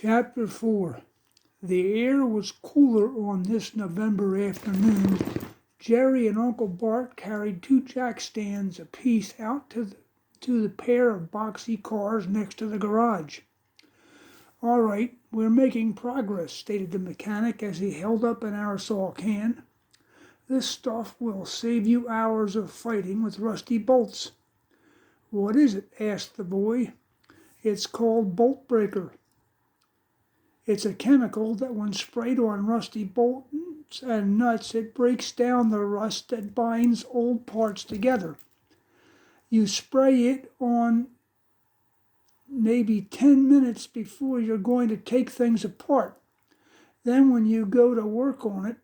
Chapter 4. The air was cooler on this November afternoon. Jerry and Uncle Bart carried 2 jack stands apiece out to the pair of boxy cars next to the garage. "All right, we're making progress," stated the mechanic as he held up an aerosol can. "This stuff will save you hours of fighting with rusty bolts." "What is it?" asked the boy. "It's called bolt breaker. It's a chemical that when sprayed on rusty bolts and nuts, it breaks down the rust that binds old parts together. You spray it on maybe 10 minutes before you're going to take things apart. Then when you go to work on it,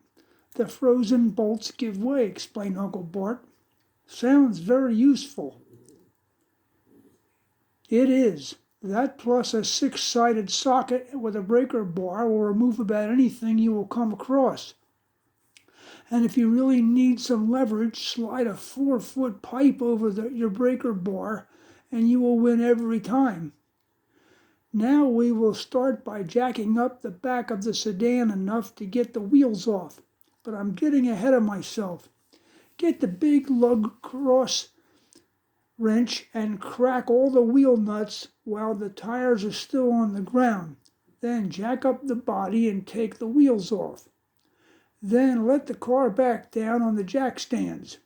the frozen bolts give way," explained Uncle Bart. "Sounds very useful." "It is. That plus a 6-sided socket with a breaker bar will remove about anything you will come across. And if you really need some leverage, slide a 4-foot pipe over your breaker bar and you will win every time. Now we will start by jacking up the back of the sedan enough to get the wheels off. But I'm getting ahead of myself. Get the big lug cross wrench and crack all the wheel nuts while the tires are still on the ground. Then jack up the body and take the wheels off. Then let the car back down on the jack stands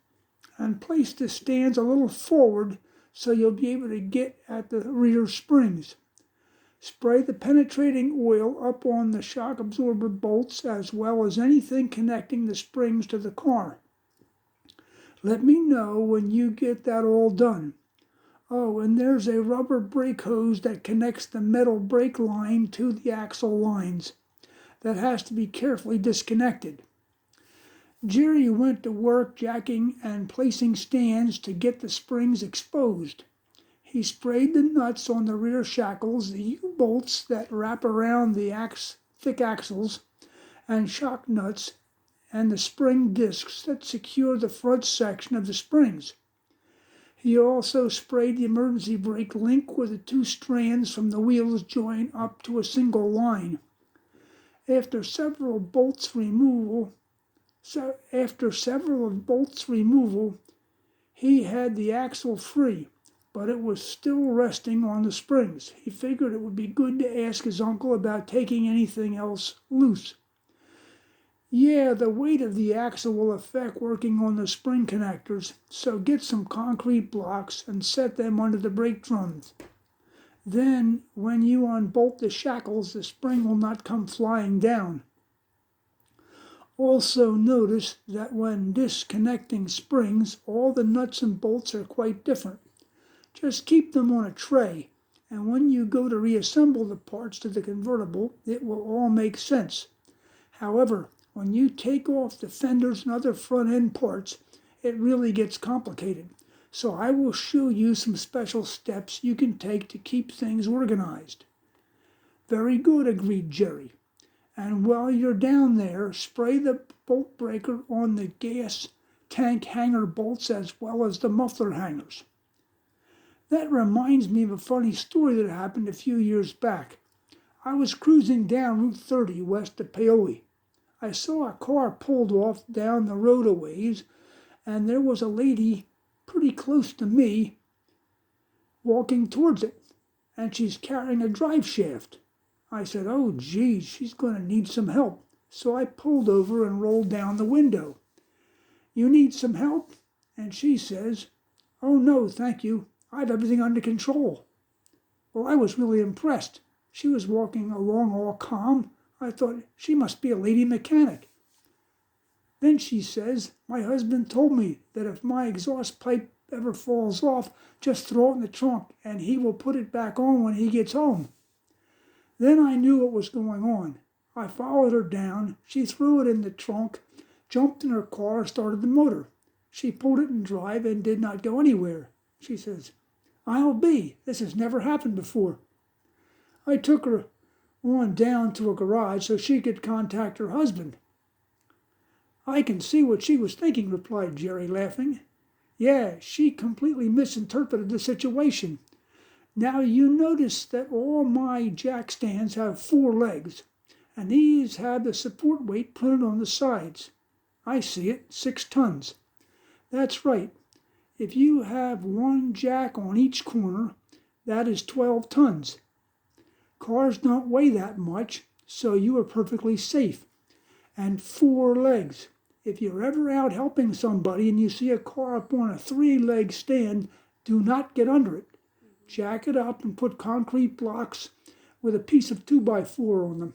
and place the stands a little forward so you'll be able to get at the rear springs. Spray the penetrating oil up on the shock absorber bolts as well as anything connecting the springs to the car. Let me know when you get that all done. Oh, and there's a rubber brake hose that connects the metal brake line to the axle lines. That has to be carefully disconnected." Jerry went to work jacking and placing stands to get the springs exposed. He sprayed the nuts on the rear shackles, the U-bolts that wrap around the thick axles, and shock nuts, and the spring discs that secure the front section of the springs. He also sprayed the emergency brake link where the 2 strands from the wheels join up to a single line. After several of bolts removal, he had the axle free, but it was still resting on the springs. He figured it would be good to ask his uncle about taking anything else loose. "Yeah, the weight of the axle will affect working on the spring connectors, so get some concrete blocks and set them under the brake drums. Then, when you unbolt the shackles, the spring will not come flying down. Also notice that when disconnecting springs, all the nuts and bolts are quite different. Just keep them on a tray, and when you go to reassemble the parts to the convertible, it will all make sense. However, when you take off the fenders and other front-end parts, it really gets complicated. So I will show you some special steps you can take to keep things organized." "Very good," agreed Jerry. "And while you're down there, spray the bolt breaker on the gas tank hanger bolts as well as the muffler hangers." That reminds me of a funny story that happened a few years back. I was cruising down Route 30 west of Paoli. I saw a car pulled off down the road a ways, and there was a lady pretty close to me walking towards it, and she's carrying a drive shaft. I said, "Oh, geez, she's going to need some help." So I pulled over and rolled down the window. "You need some help?" And she says, "Oh, no, thank you. I have everything under control." Well, I was really impressed. She was walking along all calm. I thought she must be a lady mechanic. Then she says, "My husband told me that if my exhaust pipe ever falls off, just throw it in the trunk and he will put it back on when he gets home." Then I knew what was going on. I followed her down. She threw it in the trunk, jumped in her car, and started the motor. She pulled it in drive and did not go anywhere. She says, "I'll be. This has never happened before." I took her on down to a garage so she could contact her husband. "I can see what she was thinking," replied Jerry, laughing. "Yeah, she completely misinterpreted the situation. Now you notice that all my jack stands have 4 legs, and these have the support weight printed on the sides. I see it, 6 tons. That's right. If you have one jack on each corner, that is 12 tons. Cars don't weigh that much, so you are perfectly safe. And 4 legs. If you're ever out helping somebody and you see a car up on a 3-leg stand, do not get under it. Jack it up and put concrete blocks with a piece of 2x4 on them.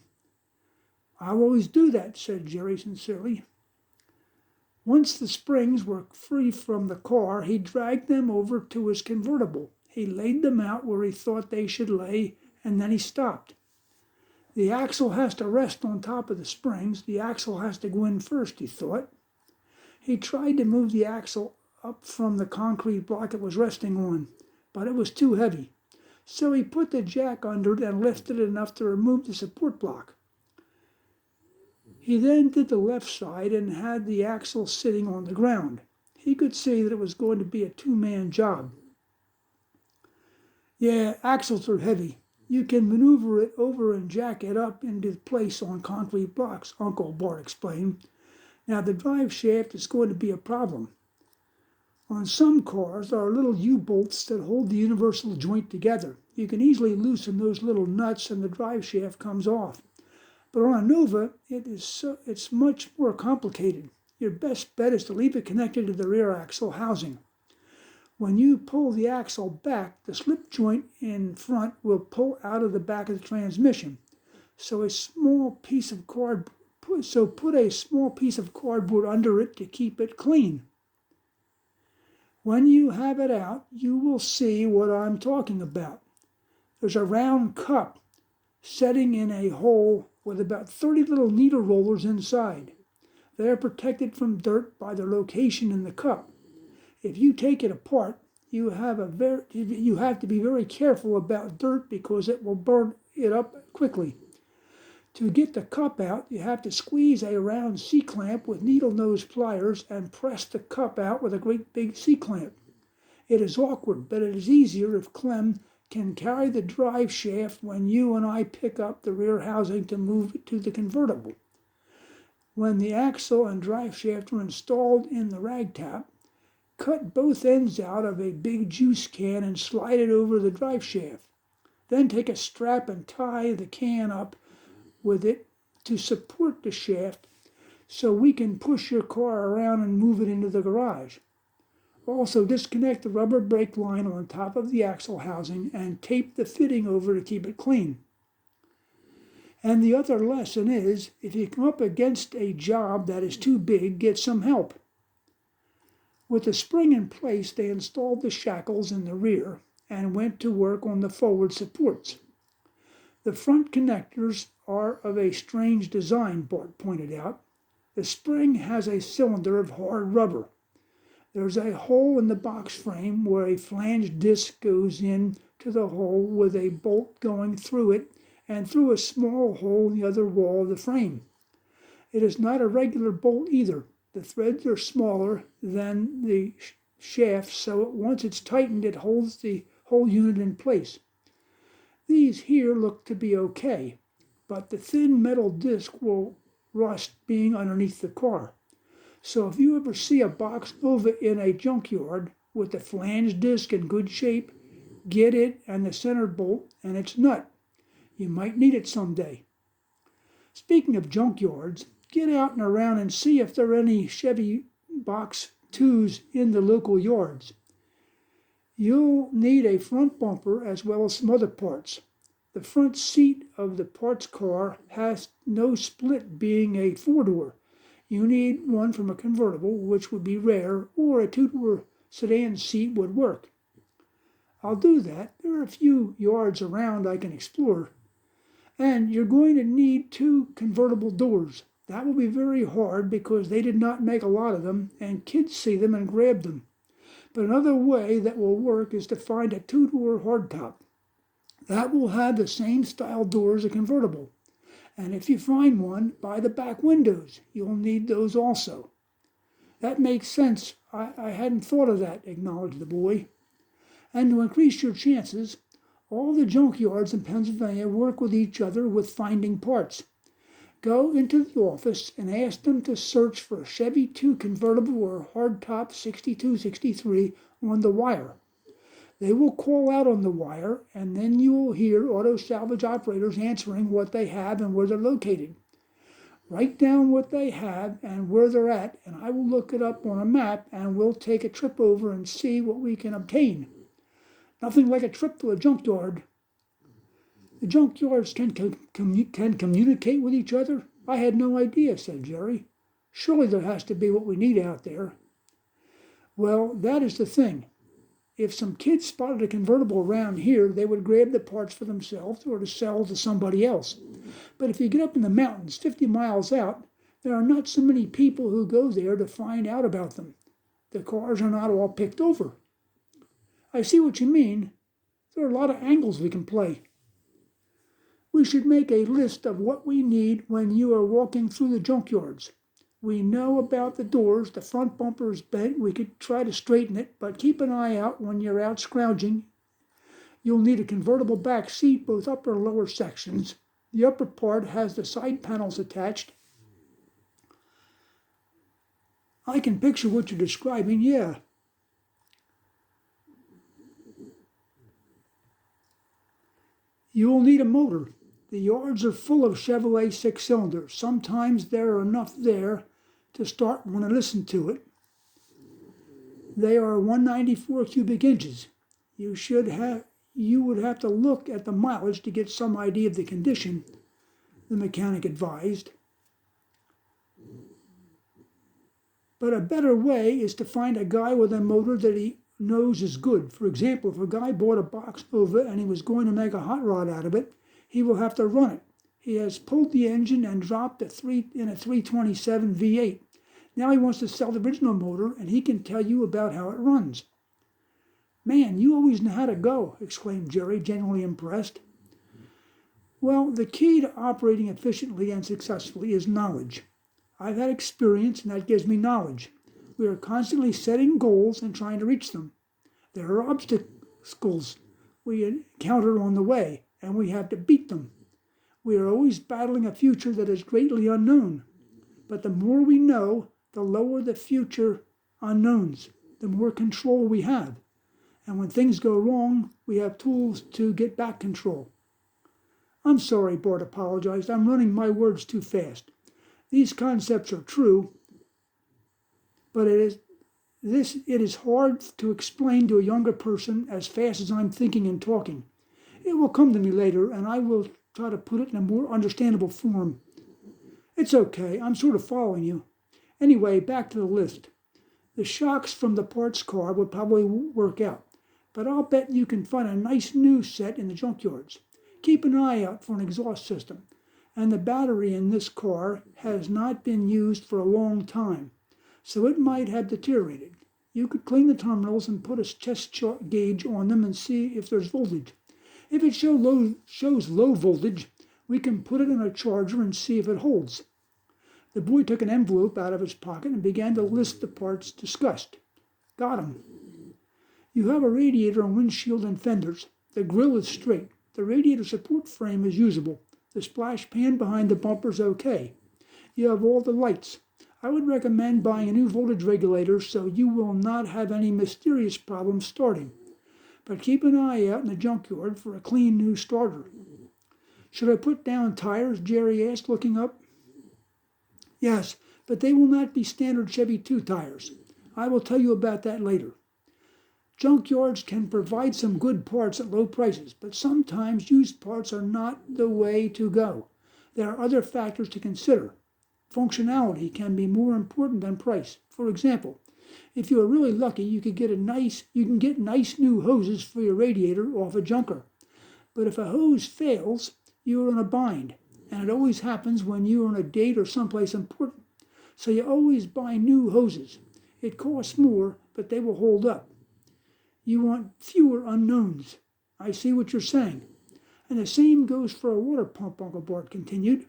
"I always do that," said Jerry sincerely. Once the springs were free from the car, he dragged them over to his convertible. He laid them out where he thought they should lay, and then he stopped. "The axle has to rest on top of the springs. The axle has to go in first," he thought. He tried to move the axle up from the concrete block it was resting on, but it was too heavy. So he put the jack under it and lifted it enough to remove the support block. He then did the left side and had the axle sitting on the ground. He could see that it was going to be a 2-man job. "Yeah, axles are heavy. You can maneuver it over and jack it up into place on concrete blocks," Uncle Bart explained. "Now the drive shaft is going to be a problem. On some cars there are little U-bolts that hold the universal joint together. You can easily loosen those little nuts and the drive shaft comes off. But on a Nova, it's much more complicated. Your best bet is to leave it connected to the rear axle housing. When you pull the axle back, the slip joint in front will pull out of the back of the transmission. So put a small piece of cardboard under it to keep it clean. When you have it out, you will see what I'm talking about. There's a round cup setting in a hole with about 30 little needle rollers inside. They are protected from dirt by their location in the cup. If you take it apart, you have to be very careful about dirt because it will burn it up quickly. To get the cup out, you have to squeeze a round C-clamp with needle nose pliers and press the cup out with a great big C-clamp. It is awkward, but it is easier if Clem can carry the drive shaft when you and I pick up the rear housing to move it to the convertible. When the axle and drive shaft are installed in the rag tap, cut both ends out of a big juice can and slide it over the drive shaft. Then take a strap and tie the can up with it to support the shaft so we can push your car around and move it into the garage. Also, disconnect the rubber brake line on top of the axle housing and tape the fitting over to keep it clean. And the other lesson is, if you come up against a job that is too big, get some help. With the spring in place, they installed the shackles in the rear and went to work on the forward supports. The front connectors are of a strange design, Bart pointed out. The spring has a cylinder of hard rubber. There's a hole in the box frame where a flange disc goes in to the hole with a bolt going through it and through a small hole in the other wall of the frame. It is not a regular bolt either. The threads are smaller than the shaft, so once it's tightened, it holds the whole unit in place. These here look to be okay, but the thin metal disc will rust being underneath the car. So if you ever see a box Nova in a junkyard with the flange disc in good shape, get it and the center bolt and its nut. You might need it someday. Speaking of junkyards, get out and around and see if there are any Chevy Box 2s in the local yards. You'll need a front bumper as well as some other parts. The front seat of the parts car has no split, being a 4-door. You need one from a convertible, which would be rare, or a 2-door sedan seat would work. I'll do that. There are a few yards around I can explore. And you're going to need 2 convertible doors. That will be very hard because they did not make a lot of them, and kids see them and grab them. But another way that will work is to find a 2-door hardtop. That will have the same style door as a convertible. And if you find one, buy the back windows. You'll need those also. That makes sense. I hadn't thought of that, acknowledged the boy. And to increase your chances, All the junkyards in Pennsylvania work with each other with finding parts. Go into the office and ask them to search for a Chevy 2 convertible or hardtop 6263 on the wire. They will call out on the wire, and then you will hear auto salvage operators answering what they have and where they're located. Write down what they have and where they're at, and I will look it up on a map, and we'll take a trip over and see what we can obtain. Nothing like a trip to a junkyard. The junkyards can communicate with each other? I had no idea, said Jerry. Surely there has to be what we need out there. Well, that is the thing. If some kids spotted a convertible around here, they would grab the parts for themselves or to sell to somebody else. But if you get up in the mountains 50 miles out, there are not so many people who go there to find out about them. The cars are not all picked over. I see what you mean. There are a lot of angles we can play. We should make a list of what we need when you are walking through the junkyards. We know about the doors. The front bumper is bent. We could try to straighten it, but keep an eye out when you're out scrounging. You'll need a convertible back seat, both upper and lower sections. The upper part has the side panels attached. I can picture what you're describing, yeah. You will need a motor. The yards are full of Chevrolet six-cylinders. Sometimes there are enough there to start one and listen to it. They are 194 cubic inches. You would have to look at the mileage to get some idea of the condition, the mechanic advised. But a better way is to find a guy with a motor that he knows is good. For example, if a guy bought a box Nova and he was going to make a hot rod out of it, he will have to run it. He has pulled the engine and dropped in a 327 V8. Now he wants to sell the original motor, and he can tell you about how it runs. Man, you always know how to go, exclaimed Jerry, genuinely impressed. Well, the key to operating efficiently and successfully is knowledge. I've had experience, and that gives me knowledge. We are constantly setting goals and trying to reach them. There are obstacles we encounter on the way, and we have to beat them. We are always battling a future that is greatly unknown. But the more we know, the lower the future unknowns, the more control we have. And when things go wrong, we have tools to get back control. I'm sorry, Bart apologized. I'm running my words too fast. These concepts are true, but it is hard to explain to a younger person as fast as I'm thinking and talking. It will come to me later, and I will try to put it in a more understandable form. It's okay. I'm sort of following you. Anyway, back to the list. The shocks from the parts car would probably work out, but I'll bet you can find a nice new set in the junkyards. Keep an eye out for an exhaust system, and the battery in this car has not been used for a long time, so it might have deteriorated. You could clean the terminals and put a test gauge on them and see if there's voltage. If it shows low voltage, we can put it in a charger and see if it holds. The boy took an envelope out of his pocket and began to list the parts discussed. Got 'em. You have a radiator and windshield and fenders. The grill is straight. The radiator support frame is usable. The splash pan behind the bumper is okay. You have all the lights. I would recommend buying a new voltage regulator so you will not have any mysterious problems starting. But keep an eye out in the junkyard for a clean new starter. Should I put down tires? Jerry asked, looking up. Yes, but they will not be standard Chevy 2 tires. I will tell you about that later. Junkyards can provide some good parts at low prices, but sometimes used parts are not the way to go. There are other factors to consider. Functionality can be more important than price. For example, if you are really lucky, you can get nice new hoses for your radiator off a junker. But if a hose fails, you are in a bind, and it always happens when you are on a date or someplace important. So you always buy new hoses. It costs more, but they will hold up. You want fewer unknowns. I see what you're saying. And the same goes for a water pump, Uncle Bart continued.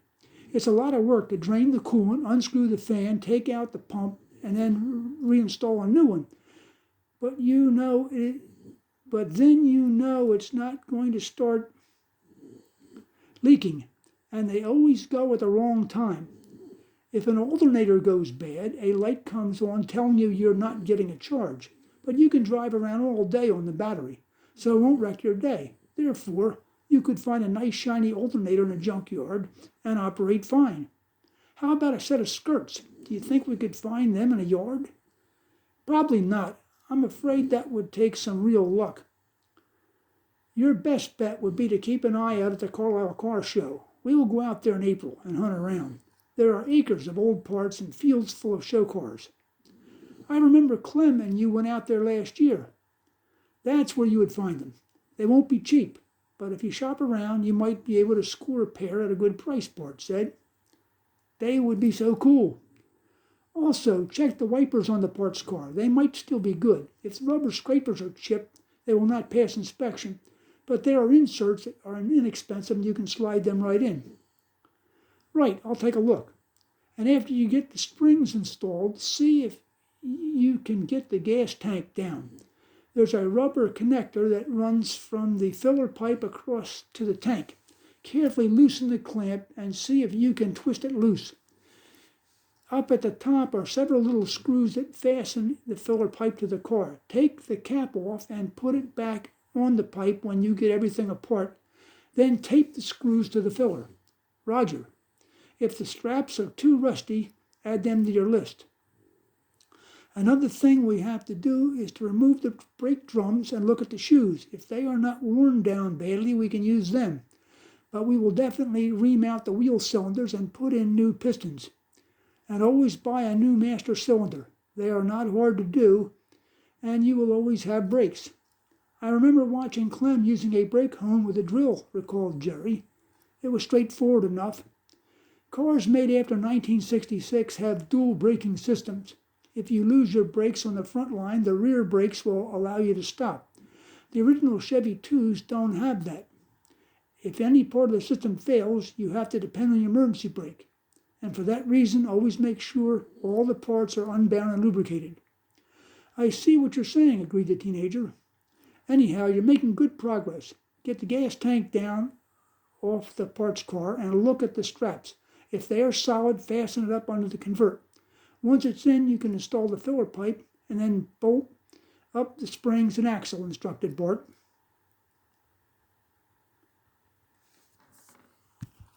It's a lot of work to drain the coolant, unscrew the fan, take out the pump, and then reinstall a new one. But you know but then you know it's not going to start leaking, and they always go at the wrong time. If an alternator goes bad, a light comes on telling you you're not getting a charge, but you can drive around all day on the battery, so it won't wreck your day. Therefore, you could find a nice shiny alternator in a junkyard and operate fine. How about a set of skirts? Do you think we could find them in a yard? Probably not. I'm afraid that would take some real luck. Your best bet would be to keep an eye out at the Carlisle Car Show. We will go out there in April and hunt around. There are acres of old parts and fields full of show cars. I remember Clem and you went out there last year. That's where you would find them. They won't be cheap, but if you shop around, you might be able to score a pair at a good price, Bart said. They would be so cool. Also, check the wipers on the parts car. They might still be good. If the rubber scrapers are chipped, they will not pass inspection, but there are inserts that are inexpensive and you can slide them right in. Right, I'll take a look. And after you get the springs installed, see if you can get the gas tank down. There's a rubber connector that runs from the filler pipe across to the tank. Carefully loosen the clamp and see if you can twist it loose. Up at the top are several little screws that fasten the filler pipe to the car. Take the cap off and put it back on the pipe when you get everything apart. Then tape the screws to the filler. Roger. If the straps are too rusty, add them to your list. Another thing we have to do is to remove the brake drums and look at the shoes. If they are not worn down badly, we can use them. But we will definitely remount the wheel cylinders and put in new pistons. And always buy a new master cylinder. They are not hard to do, and you will always have brakes. I remember watching Clem using a brake hone with a drill, recalled Jerry. It was straightforward enough. Cars made after 1966 have dual braking systems. If you lose your brakes on the front line, the rear brakes will allow you to stop. The original Chevy 2s don't have that. If any part of the system fails, you have to depend on your emergency brake. And for that reason, always make sure all the parts are unbound and lubricated. I see what you're saying, agreed the teenager. Anyhow, you're making good progress. Get the gas tank down off the parts car and look at the straps. If they are solid, fasten it up under the convert. Once it's in, you can install the filler pipe and then bolt up the springs and axle, instructed Bart.